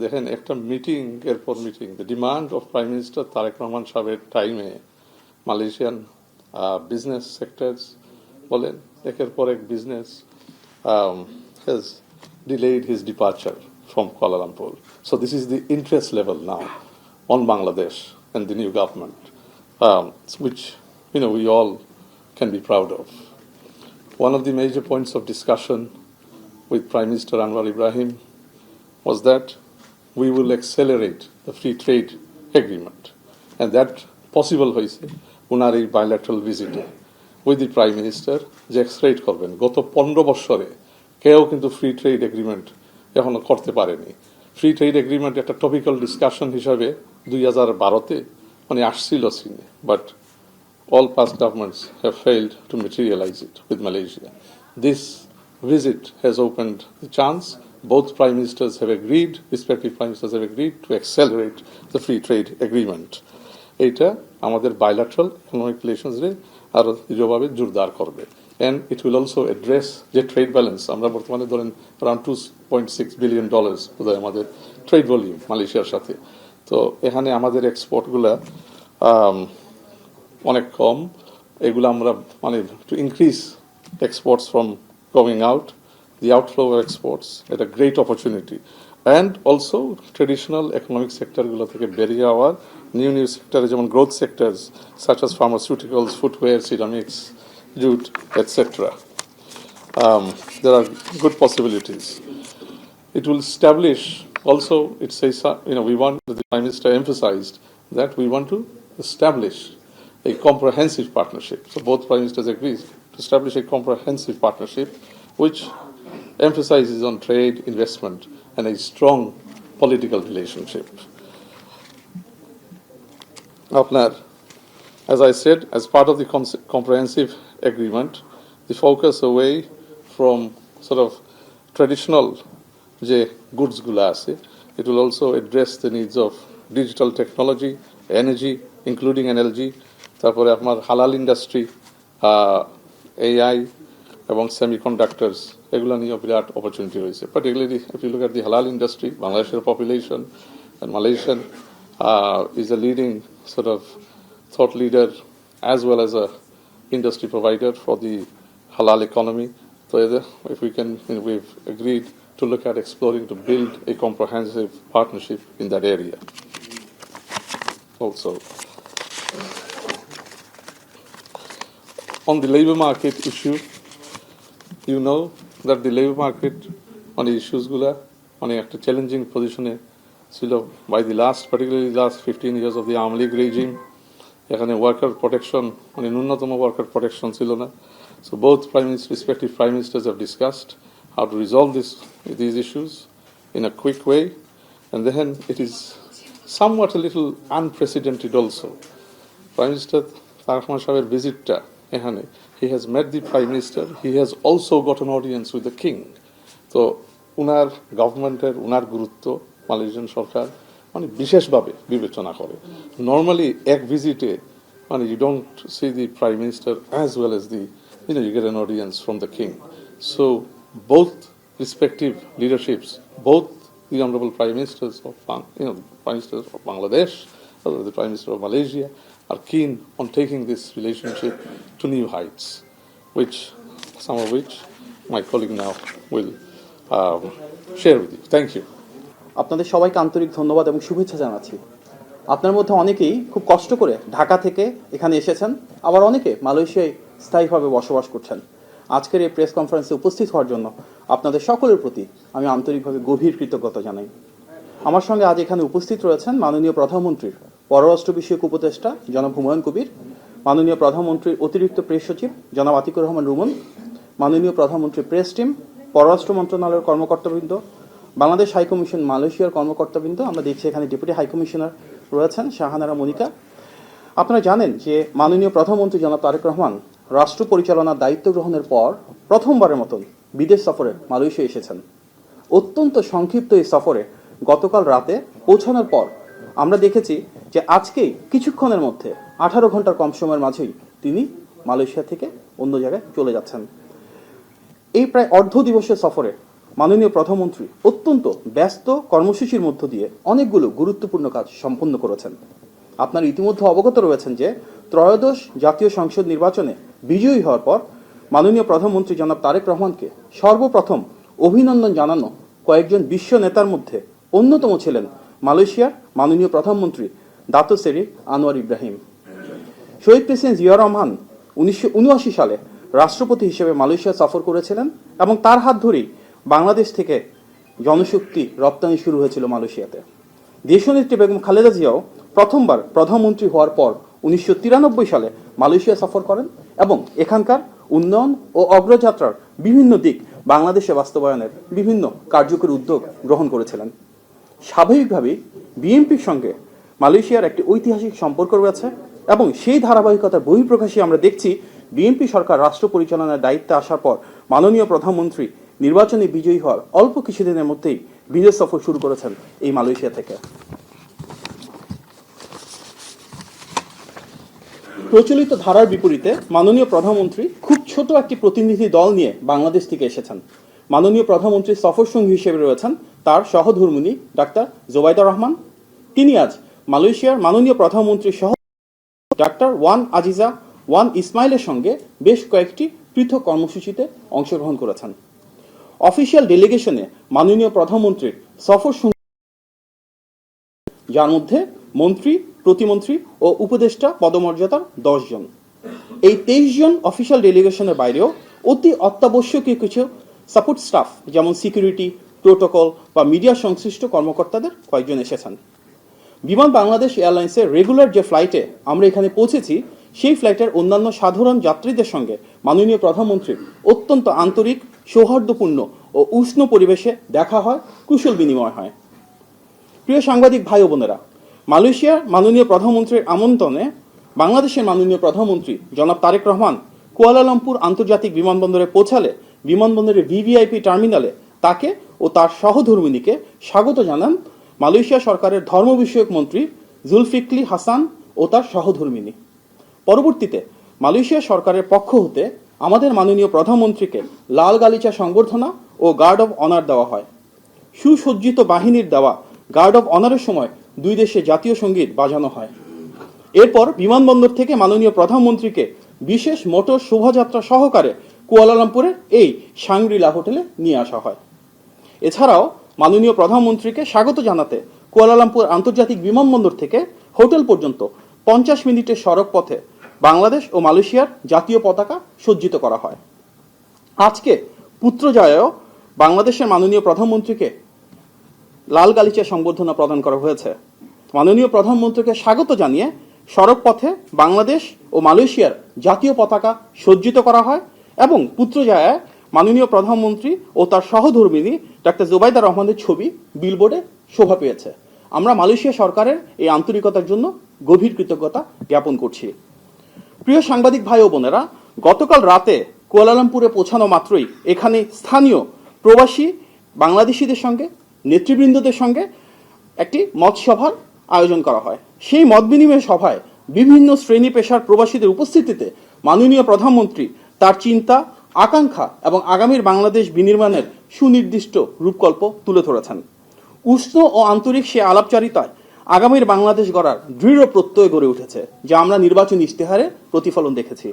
দেখেন একটা মিটিং এরপর meeting, the demand of prime minister Tarek Rahman সাহেবের টাইমে মালয়েশিয়ান বিজনেস সেক্টরস বলেন একের পর এক business has delayed his departure from Kuala Lumpur. So this is the interest level now on Bangladesh and the new government, which we all can be proud of. One of the major points of discussion with Prime Minister Anwar Ibrahim was that we will accelerate the free trade agreement, and that possible হয়েছে উনার এই bilateral visit with the Prime Minister যে accelerate করবেন। গত 15 বছরে কেউ কিন্তু free trade agreement এখনো করতে পারেনি। ফ্রি ট্রেড এগ্রিমেন্ট একটা টপিক্যাল ডিসকাশন হিসাবে 2012-তে আসছিল সিনে, but all past governments have failed to materialize it with Malaysia. This visit has opened the chance. Both prime ministers have agreed, respective prime ministers have agreed to accelerate the free trade agreement. এটা আমাদের bilateral economic relations রে আরো দৃঢ়ভাবে জোরদার করবে, and it will also address the trade balance. আমরা বর্তমানে ধরেন around $2.6 billion বোধহয় আমাদের ট্রেড ভলিউম মালয়েশিয়ার সাথে। তো এখানে আমাদের এক্সপোর্টগুলা অনেক কম, এগুলো আমরা to increase exports from going out, the outflow of exports at a great opportunity, and also traditional economic sector গুলো থেকে বেরিয়ে যাওয়ার new sector যেমন growth sectors such as pharmaceuticals, footwear, ceramics, jute, etc. There are good possibilities. It will establish also, it says, we want, the Prime Minister emphasized that we want to establish a comprehensive partnership. So both Prime Ministers agreed to establish a comprehensive partnership which emphasizes on trade, investment, and a strong political relationship. As I said, as part of the comprehensive agreement, the focus away from sort of traditional goods gula ase, it will also address the needs of digital technology, energy, including energy, তারপরে আপনার হালাল industry, AI এবং semiconductors, এগুলো নিয়ে বিরাট opportunity রয়েছে। Particularly if you look at the halal industry, বাংলাদেশের population and Malaysian is a leading sort of thought leader as well as a industry provider for the halal economy. So if we can, we've agreed to look at exploring to build a comprehensive partnership in that area. Also, on the labor market issue, you know that the labor market on the issues gula on a challenging position by the particularly last 15 years of the Army League regime. এখানে worker protection ন্যূনতম worker protection ছিল না। So both respective prime ministers have discussed how to resolve these issues in a quick way, and then it is somewhat a little unprecedented also. Prime Minister Tareq Rahman Sahab's visit he has met the Prime Minister, he has also got an audience with the King. So উনার গভর্নমেন্টের উনার গুরুত্ব Malaysian সরকার বিশেষভাবে বিবেচনা করে। Normally এক ভিজিটে you don't see the Prime Minister as well as you get an audience from the King. So both respective leaderships, both the honorable Prime Ministers of Prime Minister of Bangladesh, the Prime Minister of Malaysia, are keen on taking this relationship to new heights, some of which my colleague now will share with you. Thank you. আপনাদের সবাইকে আন্তরিক ধন্যবাদ এবং শুভেচ্ছা জানাচ্ছি। আপনার মধ্যে অনেকেই খুব কষ্ট করে ঢাকা থেকে এখানে এসেছেন, আবার অনেকে মালয়েশিয়ায় স্থায়ীভাবে বসবাস করছেন। আজকের এই প্রেস কনফারেন্সে উপস্থিত হওয়ার জন্য আপনাদের সকলের প্রতি আমি আন্তরিকভাবে গভীর কৃতজ্ঞতা জানাই। আমার সঙ্গে আজ এখানে উপস্থিত রয়েছেন মাননীয় প্রধানমন্ত্রীর পররাষ্ট্র বিষয়ক উপদেষ্টা জনাব হুমায়ুন কবির, মাননীয় প্রধানমন্ত্রীর অতিরিক্ত প্রেস সচিব জনাব আতিকুর রহমান রুমন, মাননীয় প্রধানমন্ত্রীর প্রেস টিম, পররাষ্ট্র মন্ত্রণালয়ের কর্মকর্তাবৃন্দ, বাংলাদেশ হাইকমিশন মালয়েশিয়ার কর্মকর্তাবৃন্দ, আমরা দেখছি এখানে ডেপুটি হাইকমিশনার রয়েছেন শাহানারা মনিকা। আপনারা জানেন যে মাননীয় প্রধানমন্ত্রী জনাব তারেক রহমান রাষ্ট্র পরিচালনার দায়িত্ব গ্রহণের পর প্রথমবারের মতন বিদেশ সফরে মালয়েশিয়া এসেছেন। অত্যন্ত সংক্ষিপ্ত এই সফরে গতকাল রাতে পৌঁছানোর পর আমরা দেখেছি যে আজকেই কিছুক্ষণের মধ্যে 18 ঘন্টার কম সময়ের মাঝেই তিনি মালয়েশিয়া থেকে অন্য জায়গায় চলে যাচ্ছেন। এই প্রায় অর্ধ দিবসের সফরে মাননীয় প্রধানমন্ত্রী অত্যন্ত ব্যস্ত কর্মসূচির মধ্য দিয়ে অনেকগুলো গুরুত্বপূর্ণ কাজ সম্পন্ন করেছেন। আপনারা ইতিমধ্যে অবগত রয়েছেন যে ত্রয়োদশ জাতীয় সংসদ নির্বাচনে বিজয়ী হওয়ার পর মাননীয় প্রধানমন্ত্রী জনাব তারেক রহমানকে সর্বপ্রথম অভিনন্দন জানানো কয়েকজন বিশ্ব নেতার মধ্যে অন্যতম ছিলেন মালয়েশিয়ার মাননীয় প্রধানমন্ত্রী দাতো সেরি আনোয়ার ইব্রাহিম। শহীদ প্রেসিডেন্ট জিয়া রহমান 1979 সালে রাষ্ট্রপতি হিসেবে মালয়েশিয়া সফর করেছিলেন এবং তার হাত ধরেই বাংলাদেশ থেকে জনশক্তি রপ্তানি শুরু হয়েছিল মালয়েশিয়াতে। দেশনেত্রী বেগম খালেদা জিয়াও প্রথমবার প্রধানমন্ত্রী হওয়ার পর 1993 সালে মালয়েশিয়া সফর করেন এবং এখানকার উন্নয়ন ও অগ্রযাত্রার বিভিন্ন দিক বাংলাদেশে বাস্তবায়নের বিভিন্ন কার্যকরী উদ্যোগ গ্রহণ করেছিলেন। স্বাভাবিকভাবেই বিএনপির সঙ্গে মালয়েশিয়ার একটি ঐতিহাসিক সম্পর্ক রয়েছে এবং সেই ধারাবাহিকতার বহিঃপ্রকাশই আমরা দেখছি বিএনপি সরকার রাষ্ট্র পরিচালনার দায়িত্বে আসার পর মাননীয় প্রধানমন্ত্রী নির্বাচনে বিজয়ী হওয়ার অল্প কিছুদিনের মধ্যেই বিদেশ সফর শুরু করেছেন এই মালয়েশিয়া থেকে। প্রচলিত ধারার বিপরীতে মাননীয় প্রধানমন্ত্রী খুব ছোট একটি প্রতিনিধি দল নিয়ে বাংলাদেশ থেকে এসেছেন। মাননীয় প্রধানমন্ত্রীর সফর সঙ্গী হিসেবে রয়েছেন তার সহধর্মিণী ডাক্তার জোবাইদা রহমান। তিনি আজ মালয়েশিয়ার মাননীয় প্রধানমন্ত্রীর সহ ডাক্তার ওয়ান আজিজা ওয়ান ইসমাইলের সঙ্গে বেশ কয়েকটি পৃথক কর্মসূচিতে অংশগ্রহণ করেছেন। অফিসিয়াল ডেলিগেশনে মাননীয় প্রধানমন্ত্রীর সফর সঙ্গী, যার মধ্যে মন্ত্রী, প্রতিমন্ত্রী ও উপদেষ্টা পদমর্যাদার 10 জন। এই 23 জন অফিসিয়াল ডেলিগেশনের বাইরেও অতি অত্যাবশ্যকীয় কিছু সাপোর্ট স্টাফ যেমন সিকিউরিটি, প্রোটোকল বা মিডিয়া সংশ্লিষ্ট কর্মকর্তাদের কয়েকজন এসেছেন। বিমান বাংলাদেশ এয়ারলাইন্সের রেগুলার যে ফ্লাইটে আমরা এখানে পৌঁছেছি সেই ফ্লাইটের অন্যান্য সাধারণ যাত্রীদের সঙ্গে মাননীয় প্রধানমন্ত্রীর অত্যন্ত আন্তরিক, সৌহার্দ্যপূর্ণ ও উষ্ণ পরিবেশে দেখা হয়, কুশল বিনিময় হয়। প্রিয় সাংবাদিক ভাই ও বোনেরা, মালয়েশিয়ার মাননীয় প্রধানমন্ত্রীর আমন্ত্রণে বাংলাদেশের মাননীয় প্রধানমন্ত্রী জনাব তারেক রহমান কুয়ালালামপুর আন্তর্জাতিক বিমানবন্দরে পৌঁছালে বিমানবন্দরের ভিভিআইপি টার্মিনালে তাকে ও তার সহধর্মিণীকে স্বাগত জানান মালয়েশিয়া সরকারের ধর্ম বিষয়ক মন্ত্রী জুলফিকলি হাসান ও তার সহধর্মিণী। পরবর্তীতে মালয়েশিয়া সরকারের পক্ষ হতে আমাদের মাননীয় প্রধানমন্ত্রীকে লাল গালিচা সংবর্ধনা ও গার্ড অব অনার দেওয়া হয়। সুসজ্জিত বাহিনীর দেওয়া গার্ড অব অনারের সময় দুই দেশে জাতীয় সঙ্গীত বাজানো হয়। এরপর বিমানবন্দর থেকে মাননীয় প্রধানমন্ত্রীকে বিশেষ মোটর শোভাযাত্রা সহকারে কুয়ালালামপুরের এই শাংগ্রিলা হোটেলে নিয়ে আসা হয়। এছাড়াও মাননীয় প্রধানমন্ত্রীকে স্বাগত জানাতে কুয়ালালামপুর আন্তর্জাতিক বিমানবন্দর থেকে হোটেল পর্যন্ত 50 মিনিটের সড়ক পথে বাংলাদেশ ও মালয়েশিয়ার জাতীয় পতাকা সজ্জিত করা হয়। আজকে পুত্রজয়ায়ও বাংলাদেশের মাননীয় প্রধানমন্ত্রীকে লাল গালিচা সংবর্ধনা প্রদান করা হয়েছে। মাননীয় প্রধানমন্ত্রীকে স্বাগত জানিয়ে সড়ক পথে বাংলাদেশ ও মালয়েশিয়ার জাতীয় পতাকা সজ্জিত করা হয় এবং পুত্রজয়ায় মাননীয় প্রধানমন্ত্রী ও তার সহধর্মিণী ডাক্তার জোবাইদা রহমানের ছবি বিলবোর্ডে শোভা পেয়েছে। আমরা মালয়েশিয়া সরকারের এই আন্তরিকতার জন্য গভীর কৃতজ্ঞতা জ্ঞাপন করছি। প্রিয় সাংবাদিক ভাই ও বোনেরা, গতকাল রাতে কুয়ালালামপুরে পৌঁছানো মাত্রই এখানে স্থানীয় প্রবাসী বাংলাদেশিদের সঙ্গে, নেতৃবৃন্দদের সঙ্গে একটি মত সভার আয়োজন করা হয়। সেই মত বিনিময় সভায় বিভিন্ন শ্রেণী পেশার প্রবাসীদের উপস্থিতিতে মাননীয় প্রধানমন্ত্রী তার চিন্তা, আকাঙ্ক্ষা এবং আগামীর বাংলাদেশ বিনির্মাণের সুনির্দিষ্ট রূপকল্প তুলে ধরেছেন। উষ্ণ ও আন্তরিক সে আলাপচারিতায় আগামীর বাংলাদেশ গড়ার দৃঢ় প্রত্যয় গড়ে উঠেছে, যা আমরা নির্বাচনী ইশতেহারে প্রতিফলন দেখেছি।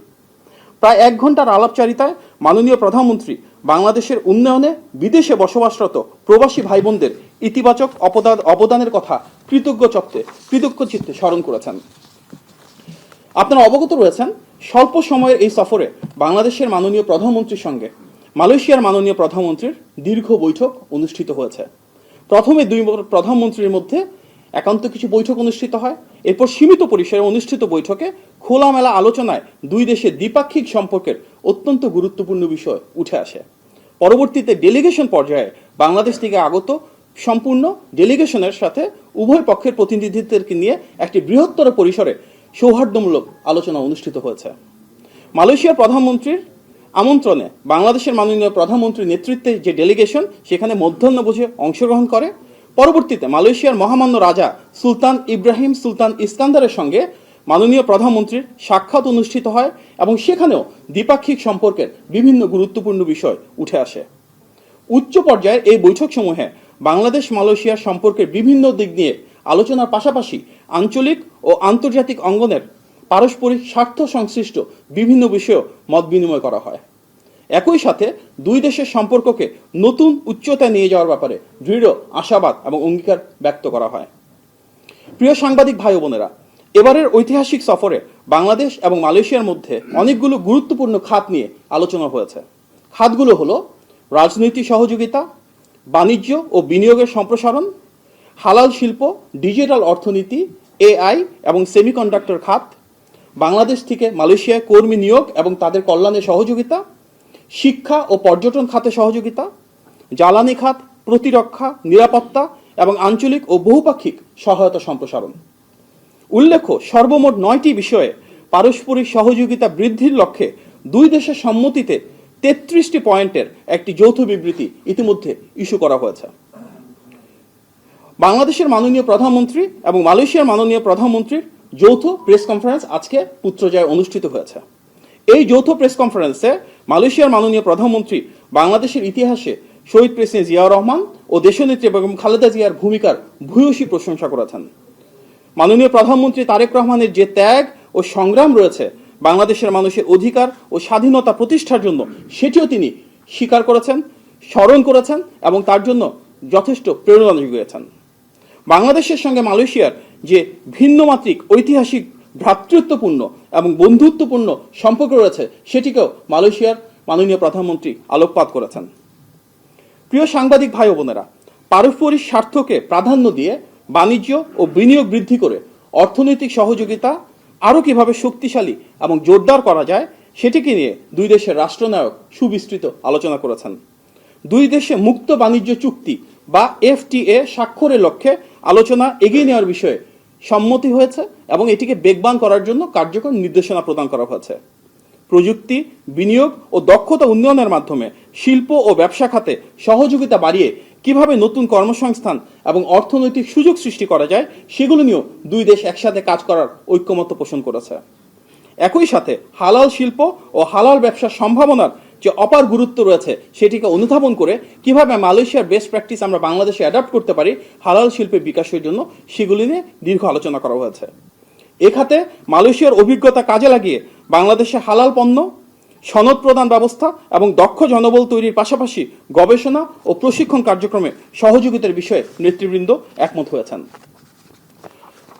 প্রায় 1 ঘন্টার আলাপচারিতায় মাননীয় প্রধানমন্ত্রী বাংলাদেশের উন্নয়নে বিদেশে বসবাসরত প্রবাসী ভাই বোনদের ইতিবাচক অবদানের কথা কৃতজ্ঞ চিত্তে স্মরণ করেছেন। আপনারা অবগত রয়েছেন, স্বল্প সময়ের এই সফরে বাংলাদেশের মাননীয় প্রধানমন্ত্রীর সঙ্গে মালয়েশিয়ার মাননীয় প্রধানমন্ত্রীর দীর্ঘ বৈঠক অনুষ্ঠিত হয়েছে। প্রথমে দুই প্রধানমন্ত্রীর মধ্যে একান্ত কিছু বৈঠক অনুষ্ঠিত হয়। এরপর সীমিত পরিসরে অনুষ্ঠিত বৈঠকে খোলামেলা আলোচনায় দুই দেশের দ্বিপাক্ষিক সম্পর্কের অত্যন্ত গুরুত্বপূর্ণ বিষয় উঠে আসে। পরবর্তীতে ডেলিগেশন পর্যায়ে বাংলাদেশ থেকে আগত সম্পূর্ণ ডেলিগেশনের সাথে উভয় পক্ষের প্রতিনিধিদেরকে নিয়ে একটি বৃহত্তর পরিসরে সৌহার্দ্যমূলক আলোচনা অনুষ্ঠিত হয়েছে। মালয়েশিয়ার প্রধানমন্ত্রীর আমন্ত্রণে বাংলাদেশের মাননীয় প্রধানমন্ত্রীর নেতৃত্বে যে ডেলিগেশন সেখানে মধ্যাহ্নভোজে অংশগ্রহণ করে। পরবর্তীতে মালয়েশিয়ার মহামান্য রাজা সুলতান ইব্রাহিম সুলতান ইস্কান্দারের সঙ্গে মাননীয় প্রধানমন্ত্রীর সাক্ষাৎ অনুষ্ঠিত হয় এবং সেখানেও দ্বিপাক্ষিক সম্পর্কের বিভিন্ন গুরুত্বপূর্ণ বিষয় উঠে আসে। উচ্চ পর্যায়ের এই বৈঠকসমূহে বাংলাদেশ মালয়েশিয়ার সম্পর্কের বিভিন্ন দিক নিয়ে আলোচনার পাশাপাশি আঞ্চলিক ও আন্তর্জাতিক অঙ্গনের পারস্পরিক স্বার্থ সংশ্লিষ্ট বিভিন্ন বিষয়েও মত বিনিময় করা হয়। একই সাথে দুই দেশের সম্পর্ককে নতুন উচ্চতায় নিয়ে যাওয়ার ব্যাপারে দৃঢ় আশাবাদ এবং অঙ্গীকার ব্যক্ত করা হয়। প্রিয় সাংবাদিক ভাই বোনেরা, এবারের ঐতিহাসিক সফরে বাংলাদেশ এবং মালয়েশিয়ার মধ্যে অনেকগুলো গুরুত্বপূর্ণ খাত নিয়ে আলোচনা হয়েছে। খাতগুলো হলো রাজনৈতিক সহযোগিতা, বাণিজ্য ও বিনিয়োগের সম্প্রসারণ, হালাল শিল্প, ডিজিটাল অর্থনীতি, এআই এবং সেমিকন্ডাক্টর খাত, বাংলাদেশ থেকে মালয়েশিয়ায় কর্মী নিয়োগ এবং তাদের কল্যাণে সহযোগিতা, শিক্ষা ও পর্যটন খাতে সহযোগিতা, জ্বালানি খাত, প্রতিরক্ষা, নিরাপত্তা এবং আঞ্চলিক ও বহুপাক্ষিক সহায়তা সম্প্রসারণ। উল্লেখ্য, সর্বমোট 9টি বিষয়ে পারস্পরিক সহযোগিতা বৃদ্ধির লক্ষ্যে দুই দেশের সম্মতিতে 33টি পয়েন্টের একটি যৌথ বিবৃতি ইতিমধ্যে ইস্যু করা হয়েছে। বাংলাদেশের মাননীয় প্রধানমন্ত্রী এবং মালয়েশিয়ার মাননীয় প্রধানমন্ত্রীর যৌথ প্রেস কনফারেন্স আজকে পুত্রজায় অনুষ্ঠিত হয়েছে। এই যৌথ প্রেস কনফারেন্সে মালয়েশিয়ার মাননীয় প্রধানমন্ত্রী বাংলাদেশের ইতিহাসে শহীদ প্রেসিডেন্ট জিয়াউর রহমান ও দেশনেত্রী বেগম খালেদা জিয়ার ভূমিকার ভূয়সী প্রশংসা করেছেন। মাননীয় প্রধানমন্ত্রী তারেক রহমানের যে ত্যাগ ও সংগ্রাম রয়েছে বাংলাদেশের মানুষের অধিকার ও স্বাধীনতা প্রতিষ্ঠার জন্য, সেটিও তিনি স্বীকার করেছেন, স্মরণ করেছেন এবং তার জন্য যথেষ্ট প্রেরণা জুগিয়েছেন। বাংলাদেশের সঙ্গে মালয়েশিয়ার যে ভিন্নমাত্রিক ঐতিহাসিক ভ্রাতৃত্বপূর্ণ এবং বন্ধুত্বপূর্ণ সম্পর্ক রয়েছে সেটিকেও মালয়েশিয়ার মাননীয় প্রধানমন্ত্রী আলোকপাত করেছেন। প্রিয় সাংবাদিক ভাই ও বোনেরা, পারস্পরিক স্বার্থকে প্রাধান্য দিয়ে বাণিজ্য ও বিনিয়োগ বৃদ্ধি করে অর্থনৈতিক সহযোগিতা আরও কিভাবে শক্তিশালী এবং জোরদার করা যায় সেটিকে নিয়ে দুই দেশের রাষ্ট্রনায়ক সুবিস্তৃত আলোচনা করেছেন। দুই দেশে মুক্ত বাণিজ্য চুক্তি বা এফটিএ স্বাক্ষরের লক্ষ্যে আলোচনা এগিয়ে নেওয়ার বিষয়ে সম্মতি হয়েছে এবং এটিকে বেগবান করার জন্য কার্যকর নির্দেশনা প্রদান করা হয়েছে। প্রযুক্তি, বিনিয়োগ ও দক্ষতা উন্নয়নের মাধ্যমে শিল্প ও ব্যবসা খাতে সহযোগিতা বাড়িয়ে কিভাবে নতুন কর্মসংস্থান এবং অর্থনৈতিক সুযোগ সৃষ্টি করা যায় সেগুলো নিয়েও দুই দেশ একসাথে কাজ করার ঐক্যমত্য পোষণ করেছে। একই সাথে হালাল শিল্প ও হালাল ব্যবসার সম্ভাবনার যে অপার গুরুত্ব রয়েছে সেটিকে অনুধাবন করে কিভাবে মালয়েশিয়ার বেস্ট প্র্যাকটিস আমরা বাংলাদেশে অ্যাডাপ্ট করতে পারি হালাল শিল্পের বিকাশের জন্য, সেগুলি নিয়ে দীর্ঘ আলোচনা করা হয়েছে। এ খাতে মালয়েশিয়ার অভিজ্ঞতা কাজে লাগিয়ে বাংলাদেশে হালাল পণ্য, সনদ প্রদান ব্যবস্থা এবং দক্ষ জনবল তৈরির পাশাপাশি গবেষণা ও প্রশিক্ষণ কার্যক্রমে সহযোগিতার বিষয়ে নেতৃবৃন্দ একমত হয়েছেন।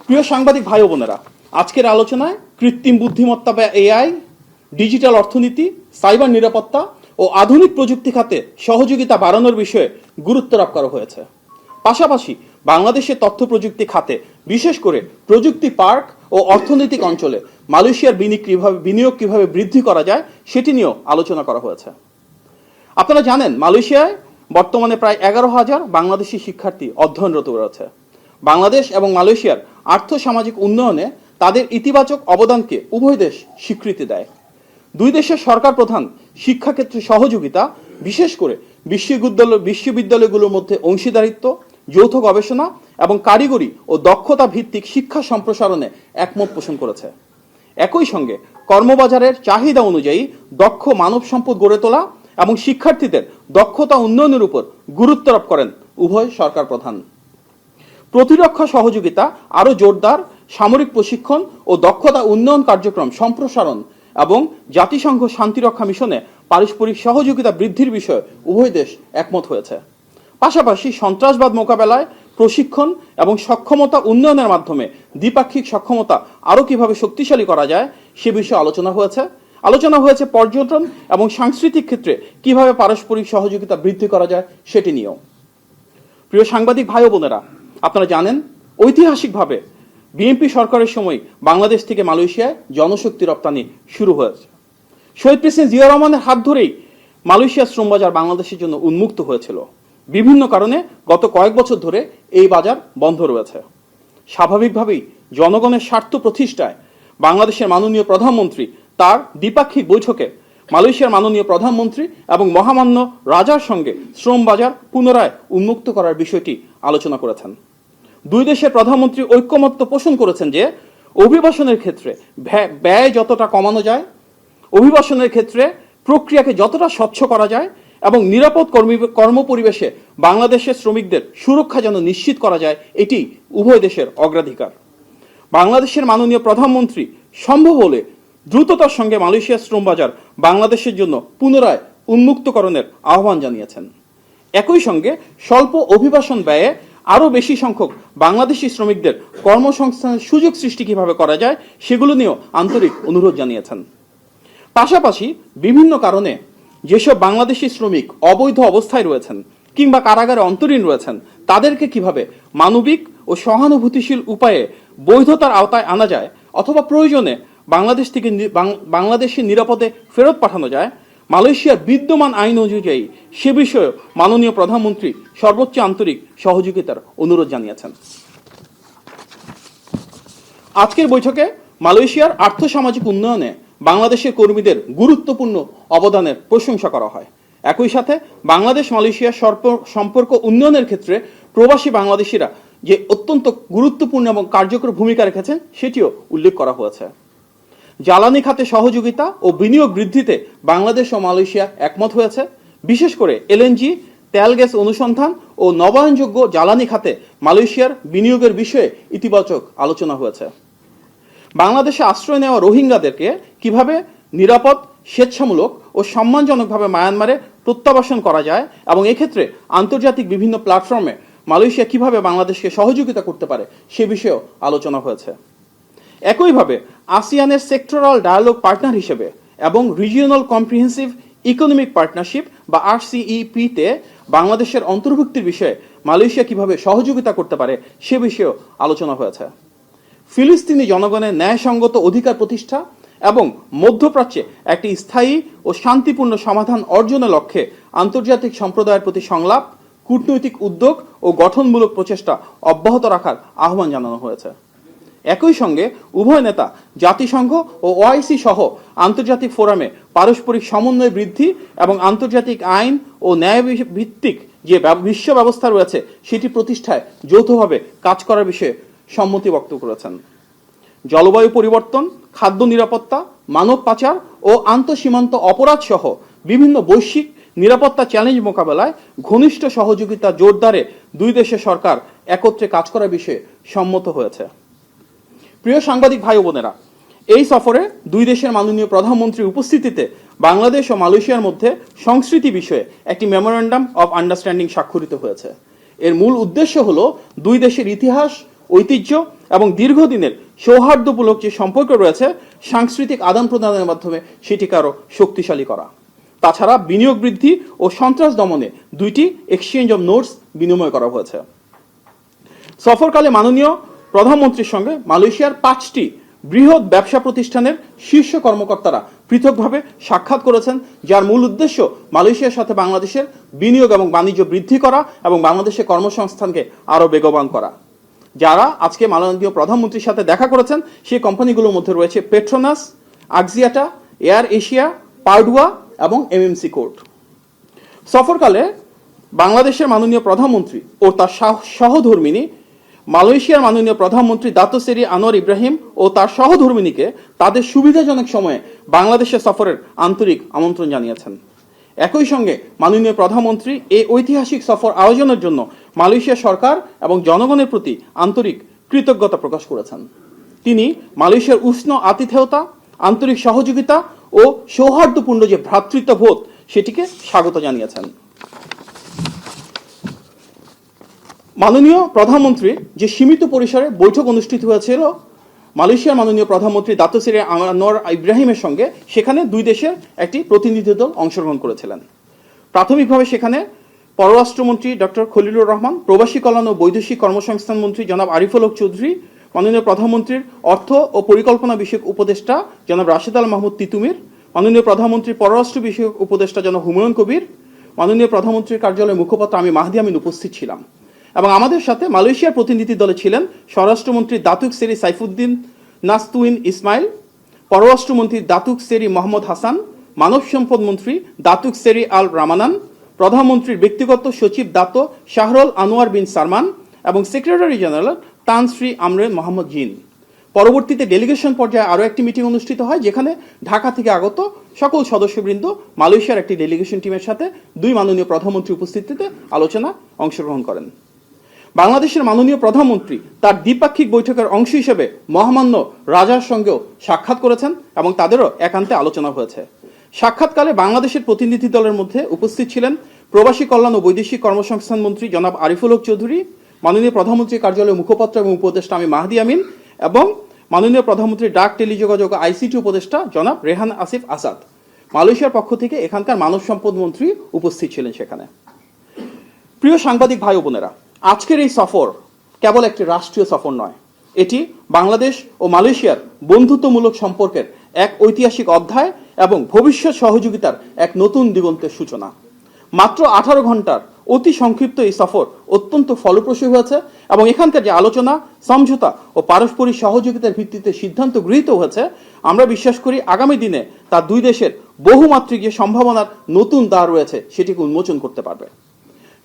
প্রিয় সাংবাদিক ভাই ও বোনেরা, আজকের আলোচনায় কৃত্রিম বুদ্ধিমত্তা বা এআই, ডিজিটাল অর্থনীতি, সাইবার নিরাপত্তা ও আধুনিক প্রযুক্তি খাতে সহযোগিতা বাড়ানোর বিষয়ে গুরুত্ব আরোপ করা হয়েছে। পাশাপাশি বাংলাদেশের তথ্য প্রযুক্তি খাতে বিশেষ করে প্রযুক্তি পার্ক ও অর্থনৈতিক অঞ্চলে মালয়েশিয়ার বিনিয়োগ কিভাবে বৃদ্ধি করা যায় সেটি নিয়েও আলোচনা করা হয়েছে। আপনারা জানেন, মালয়েশিয়ায় বর্তমানে প্রায় 11,000 বাংলাদেশি শিক্ষার্থী অধ্যয়নরত রয়েছে। বাংলাদেশ এবং মালয়েশিয়ার আর্থসামাজিক উন্নয়নে তাদের ইতিবাচক অবদানকে উভয় দেশ স্বীকৃতি দেয়। দুই দেশের সরকার প্রধান শিক্ষাক্ষেত্রে সহযোগিতা, বিশেষ করে বিশ্ববিদ্যালয়গুলোর মধ্যে অংশীদারিত্ব, যৌথ গবেষণা এবং কারিগরি ও দক্ষতা ভিত্তিক শিক্ষা সম্প্রসারণে একমত পোষণ করেছে। একই সঙ্গে কর্মবাজারের চাহিদা অনুযায়ী দক্ষ মানব সম্পদ গড়ে তোলা এবং শিক্ষার্থীদের দক্ষতা উন্নয়নের উপর গুরুত্ব আরোপ করেন উভয় সরকার প্রধান। প্রতিরক্ষা সহযোগিতা আরও জোরদার, সামরিক প্রশিক্ষণ ও দক্ষতা উন্নয়ন কার্যক্রম সম্প্রসারণ এবং জাতিসংঘ শান্তিরক্ষা মিশনে পারস্পরিক সহযোগিতা বৃদ্ধির বিষয়ে উভয় দেশ একমত হয়েছে। পাশাপাশি সন্ত্রাসবাদ মোকাবেলায় প্রশিক্ষণ এবং সক্ষমতা উন্নয়নের মাধ্যমে দ্বিপাক্ষিক সক্ষমতা আরও কিভাবে শক্তিশালী করা যায় সে বিষয়ে আলোচনা হয়েছে পর্যটন এবং সাংস্কৃতিক ক্ষেত্রে কিভাবে পারস্পরিক সহযোগিতা বৃদ্ধি করা যায় সেটি নিয়েও। প্রিয় সাংবাদিক ভাই ও বোনেরা, আপনারা জানেন, ঐতিহাসিকভাবে বিএনপি সরকারের সময় বাংলাদেশ থেকে মালয়েশিয়ায় জনশক্তি রপ্তানি শুরু হয়েছে। শহীদ প্রেসিডেন্ট জিয়াউর রহমানের হাত ধরেই মালয়েশিয়ার শ্রমবাজার বাংলাদেশের জন্য উন্মুক্ত হয়েছিল। বিভিন্ন কারণে গত কয়েক বছর ধরে এই বাজার বন্ধ রয়েছে। স্বাভাবিকভাবেই জনগণের স্বার্থ প্রতিষ্ঠায় বাংলাদেশের মাননীয় প্রধানমন্ত্রী তার দ্বিপাক্ষিক বৈঠকে মালয়েশিয়ার মাননীয় প্রধানমন্ত্রী এবং মহামান্য রাজার সঙ্গে শ্রম বাজার পুনরায় উন্মুক্ত করার বিষয়টি আলোচনা করেছেন। দুই দেশের প্রধানমন্ত্রী ঐক্যমত্য পোষণ করেছেন যে অভিবাসনের ক্ষেত্রে ব্যয় যতটা কমানো যায়, অভিবাসনের ক্ষেত্রে প্রক্রিয়াকে যতটা স্বচ্ছ করা যায় এবং নিরাপদ কর্মপরিবেশে বাংলাদেশের শ্রমিকদের সুরক্ষা যেন নিশ্চিত করা যায়, এটি উভয় দেশের অগ্রাধিকার। বাংলাদেশের মাননীয় প্রধানমন্ত্রী সম্ভব হলে দ্রুততার সঙ্গে মালয়েশিয়ার শ্রম বাজার বাংলাদেশের জন্য পুনরায় উন্মুক্তকরণের আহ্বান জানিয়েছেন। একই সঙ্গে স্বল্প অভিবাসন ব্যয়ে আরও বেশি সংখ্যক বাংলাদেশি শ্রমিকদের কর্মসংস্থানের সুযোগ সৃষ্টি কিভাবে করা যায় সেগুলো নিয়েও আন্তরিক অনুরোধ জানিয়েছেন। পাশাপাশি বিভিন্ন কারণে যেসব বাংলাদেশি শ্রমিক অবৈধ অবস্থায় রয়েছেন কিংবা কারাগারে অন্তরীণ রয়েছেন, তাদেরকে কিভাবে মানবিক ও সহানুভূতিশীল উপায়ে বৈধতার আওতায় আনা যায় অথবা প্রয়োজনে বাংলাদেশ থেকে বাংলাদেশে নিরাপদে ফেরত পাঠানো যায়, মালয়েশিয়ার বিদ্যমান আইন অনুযায়ী সে বিষয়ে মাননীয় প্রধানমন্ত্রী সর্বোচ্চ আন্তরিক সহযোগিতার অনুরোধ জানিয়েছেন। আজকের বৈঠকে মালয়েশিয়ার আর্থসামাজিক উন্নয়নে বাংলাদেশের কর্মীদের গুরুত্বপূর্ণ অবদানের প্রশংসা করা হয়। একই সাথে বাংলাদেশ মালয়েশিয়ার সম্পর্ক উন্নয়নের ক্ষেত্রে প্রবাসী বাংলাদেশিরা যে অত্যন্ত গুরুত্বপূর্ণ এবং কার্যকর ভূমিকা রেখেছেন সেটিও উল্লেখ করা হয়েছে। জ্বালানি খাতে সহযোগিতা ও বিনিয়োগ বৃদ্ধিতে বাংলাদেশ ও মালয়েশিয়া একমত হয়েছে। বিশেষ করে এলএনজি, তেল গ্যাস অনুসন্ধান ও নবায়নযোগ্য জ্বালানি খাতে মালয়েশিয়ার বিনিয়োগের বিষয়ে ইতিবাচক আলোচনা হয়েছে। বাংলাদেশে আশ্রয় নেওয়া রোহিঙ্গাদেরকে কিভাবে নিরাপদ, স্বেচ্ছামূলক ও সম্মানজনকভাবে মায়ানমারে প্রত্যাবাসন করা যায় এবং এক্ষেত্রে আন্তর্জাতিক বিভিন্ন প্ল্যাটফর্মে মালয়েশিয়া কিভাবে বাংলাদেশকে সহযোগিতা করতে পারে সে বিষয়েও আলোচনা হয়েছে। একইভাবে আসিয়ানের সেক্টরাল ডায়ালগ পার্টনার হিসেবে এবং রিজিওনাল কম্প্রিহেন্সিভ ইকোনমিক পার্টনারশিপ বা RCEP-তে বাংলাদেশের অন্তর্ভুক্তির বিষয়ে মালয়েশিয়া কিভাবে সহযোগিতা করতে পারে সে বিষয়েও আলোচনা হয়েছে। ফিলিস্তিনি জনগণের ন্যায়সঙ্গত অধিকার প্রতিষ্ঠা এবং মধ্যপ্রাচ্যে একটি স্থায়ী ও শান্তিপূর্ণ সমাধান অর্জনের লক্ষ্যে আন্তর্জাতিক সম্প্রদায়ের প্রতি সংলাপ, কূটনৈতিক উদ্যোগ ও গঠনমূলক প্রচেষ্টা অব্যাহত রাখার আহ্বান জানানো হয়েছে। একই সঙ্গে উভয় নেতা জাতিসংঘ ও OIC সহ আন্তর্জাতিক ফোরামে পারস্পরিক সমন্বয় বৃদ্ধি এবং আন্তর্জাতিক আইন ও ন্যায় ভিত্তিক যে বিশ্ব ব্যবস্থা রয়েছে সেটি প্রতিষ্ঠায় যৌথভাবে কাজ করার বিষয়ে সম্মতি ব্যক্ত করেছেন। জলবায়ু পরিবর্তন, খাদ্য নিরাপত্তা, মানব পাচার ও আন্তঃসীমান্ত অপরাধ সহ বিভিন্ন বৈশ্বিক নিরাপত্তা চ্যালেঞ্জ মোকাবেলায় ঘনিষ্ঠ সহযোগিতা জোরদারে দুই দেশের সরকার একত্রে কাজ করার বিষয়ে সম্মত হয়েছে। প্রিয় সাংবাদিক ভাই ও বোনেরা, এই সফরে দুই দেশের মাননীয় প্রধানমন্ত্রীর উপস্থিতিতে বাংলাদেশ ও মালয়েশিয়ার মধ্যে সংস্কৃতি বিষয়ে একটি মেমোরেন্ডাম অব আন্ডারস্ট্যান্ডিং স্বাক্ষরিত হয়েছে। এর মূল উদ্দেশ্য হলো দুই দেশের ইতিহাস, ঐতিহ্য এবং দীর্ঘদিনের সৌহার্দ্যমূলক যে সম্পর্ক রয়েছে সাংস্কৃতিক আদান প্রদানের মাধ্যমে সেটিকে আরও শক্তিশালী করা। তাছাড়া বিনিয়োগ বৃদ্ধি ও সন্ত্রাস দমনে দুইটি এক্সচেঞ্জ অব নোটস বিনিময় করা হয়েছে। সফরকালে মাননীয় প্রধানমন্ত্রীর সঙ্গে মালয়েশিয়ার 5টি বৃহৎ ব্যবসা প্রতিষ্ঠানের শীর্ষ কর্মকর্তারা পৃথকভাবে সাক্ষাৎ করেছেন, যার মূল উদ্দেশ্য মালয়েশিয়ার সাথে বাংলাদেশের বিনিয়োগ এবং বাণিজ্য বৃদ্ধি করা এবং বাংলাদেশের কর্মসংস্থানকে আরও বেগবান করা। যারা আজকে মাননীয় প্রধানমন্ত্রীর সাথে দেখা করেছেন সেই কোম্পানিগুলোর মধ্যে রয়েছে পেট্রোনাস, আক্সিয়াটা, এয়ার এশিয়া, পার্ডুয়া এবং MMC কোর্ট। সফরকালে বাংলাদেশের মাননীয় প্রধানমন্ত্রী ও তার সহধর্মিনী মালয়েশিয়ার মাননীয় প্রধানমন্ত্রী দাতো সেরি আনোয়ার ইব্রাহিম ও তার সহধর্মিনীকে তাদের সুবিধাজনক সময়ে বাংলাদেশে সফরের আন্তরিক আমন্ত্রণ জানিয়েছেন। একই সঙ্গে মাননীয় প্রধানমন্ত্রী এই ঐতিহাসিক সফর আয়োজনের জন্য মালয়েশিয়া সরকার এবং জনগণের প্রতি আন্তরিক কৃতজ্ঞতা প্রকাশ করেছেন। তিনি মালয়েশিয়ার উষ্ণ আতিথেয়তা, আন্তরিক সহযোগিতা ও সৌহার্দ্যপূর্ণ যে ভ্রাতৃত্ববোধ সেটিকে স্বাগত জানিয়েছেন। মাননীয় প্রধানমন্ত্রী যে সীমিত পরিসরে বৈঠক অনুষ্ঠিত হয়েছিল মালয়েশিয়ার মাননীয় প্রধানমন্ত্রী দাতো সেরি আনোয়ার ইব্রাহিমের সঙ্গে, সেখানে দুই দেশের একটি প্রতিনিধি দল অংশগ্রহণ করেছিলেন। প্রাথমিকভাবে সেখানে পররাষ্ট্রমন্ত্রী ডক্টর খলিলুর রহমান, প্রবাসী কল্যাণ ও বৈদেশিক কর্মসংস্থান মন্ত্রী জনাব আরিফুল হক চৌধুরী, মাননীয় প্রধানমন্ত্রীর অর্থ ও পরিকল্পনা বিষয়ক উপদেষ্টা জনাব রাশেদ আল মাহমুদ তিতুমির, মাননীয় প্রধানমন্ত্রীর পররাষ্ট্র বিষয়ক উপদেষ্টা জনাব হুমায়ুন কবির, মাননীয় প্রধানমন্ত্রীর কার্যালয়ের মুখপাত্র আমি মাহদি আমিন উপস্থিত ছিলাম। এবং আমাদের সাথে মালয়েশিয়ার প্রতিনিধি দলে ছিলেন স্বরাষ্ট্রমন্ত্রী দাতুক সেরি সাইফুদ্দিন নাসতুইন ইসমাইল, পররাষ্ট্রমন্ত্রী দাতুক সেরি মোহাম্মদ হাসান, মানব সম্পদ মন্ত্রী দাতুক সেরি আল রামানান, প্রধানমন্ত্রীর ব্যক্তিগত সচিব দাতো শাহরুল আনোয়ার বিন সালমান এবং সেক্রেটারি জেনারেল তান শ্রী আমরে মোহাম্মদ জিন। পরবর্তীতে ডেলিগেশন পর্যায়ে আরও একটি মিটিং অনুষ্ঠিত হয়, যেখানে ঢাকা থেকে আগত সকল সদস্যবৃন্দ মালয়েশিয়ার একটি ডেলিগেশন টিমের সাথে দুই মাননীয় প্রধানমন্ত্রী উপস্থিতিতে আলোচনা অংশগ্রহণ করেন। বাংলাদেশের মাননীয় প্রধানমন্ত্রী তার দ্বিপাক্ষিক বৈঠকের অংশ হিসেবে মহামান্য রাজার সঙ্গেও সাক্ষাৎ করেছেন এবং তাদেরও একান্তে আলোচনা হয়েছে। সাক্ষাৎকালে বাংলাদেশের প্রতিনিধি দলের মধ্যে উপস্থিত ছিলেন প্রবাসী কল্যাণ ও বৈদেশিক কর্মসংস্থান মন্ত্রী জনাব আরিফুল হক চৌধুরী, মাননীয় প্রধানমন্ত্রীর কার্যালয়ের মুখপাত্র এবং উপদেষ্টা আমি মাহদি আমিন এবং মাননীয় প্রধানমন্ত্রীর ডাক টেলিযোগাযোগ আইসিটি উপদেষ্টা জনাব রেহান আসিফ আসাদ। মালয়েশিয়ার পক্ষ থেকে এখানকার মানব সম্পদ মন্ত্রী উপস্থিত ছিলেন সেখানে। প্রিয় সাংবাদিক ভাই ও বোনেরা, আজকের এই সফর কেবল একটি রাষ্ট্রীয় সফর নয়, এটি বাংলাদেশ ও মালয়েশিয়ার বন্ধুত্বমূলক সম্পর্কের এক ঐতিহাসিক অধ্যায় এবং ভবিষ্যৎ সহযোগিতার এক নতুন দিগন্তের সূচনা। মাত্র 18 ঘন্টার অতি সংক্ষিপ্ত এই সফর অত্যন্ত ফলপ্রসূ হয়েছে এবং এখানকার যে আলোচনা, সমঝোতা ও পারস্পরিক সহযোগিতার ভিত্তিতে সিদ্ধান্ত গৃহীত হয়েছে, আমরা বিশ্বাস করি আগামী দিনে তা দুই দেশের বহুমাত্রিক যে সম্ভাবনার নতুন দ্বার রয়েছে সেটিকে উন্মোচন করতে পারবে।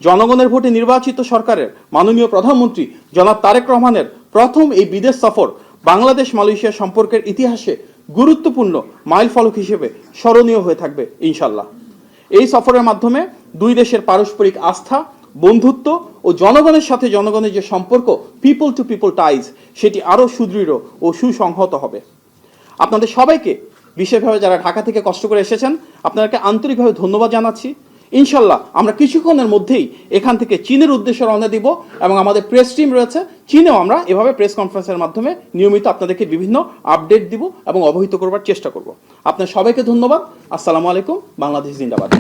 জনগণের ভোটে নির্বাচিত সরকারের মাননীয় প্রধানমন্ত্রী জনাব তারেক রহমানের প্রথম এই বিদেশ সফর বাংলাদেশ মালয়েশিয়া সম্পর্কের ইতিহাসে গুরুত্বপূর্ণ মাইলফলক হিসেবে স্মরণীয় হয়ে থাকবে ইনশাল্লাহ। এই সফরের মাধ্যমে দুই দেশের পারস্পরিক আস্থা, বন্ধুত্ব ও জনগণের সাথে জনগণের যে সম্পর্ক, পিপল টু পিপল টাইজ, সেটি আরও সুদৃঢ় ও সুসংহত হবে। আপনাদের সবাইকে, বিশেষভাবে যারা ঢাকা থেকে কষ্ট করে এসেছেন, আপনাদেরকে আন্তরিকভাবে ধন্যবাদ জানাচ্ছি। ইনশাল্লাহ আমরা কিছুক্ষণের মধ্যেই এখান থেকে চীনের উদ্দেশ্যে রওনা দিব এবং আমাদের প্রেস টিম রয়েছে চীনেও, আমরা এভাবে প্রেস কনফারেন্সের মাধ্যমে নিয়মিত আপনাদেরকে বিভিন্ন আপডেট দিব এবং অবহিত করবার চেষ্টা করব। আপনার সবাইকে ধন্যবাদ। আসসালামু আলাইকুম। বাংলাদেশ জিন্দাবাদ।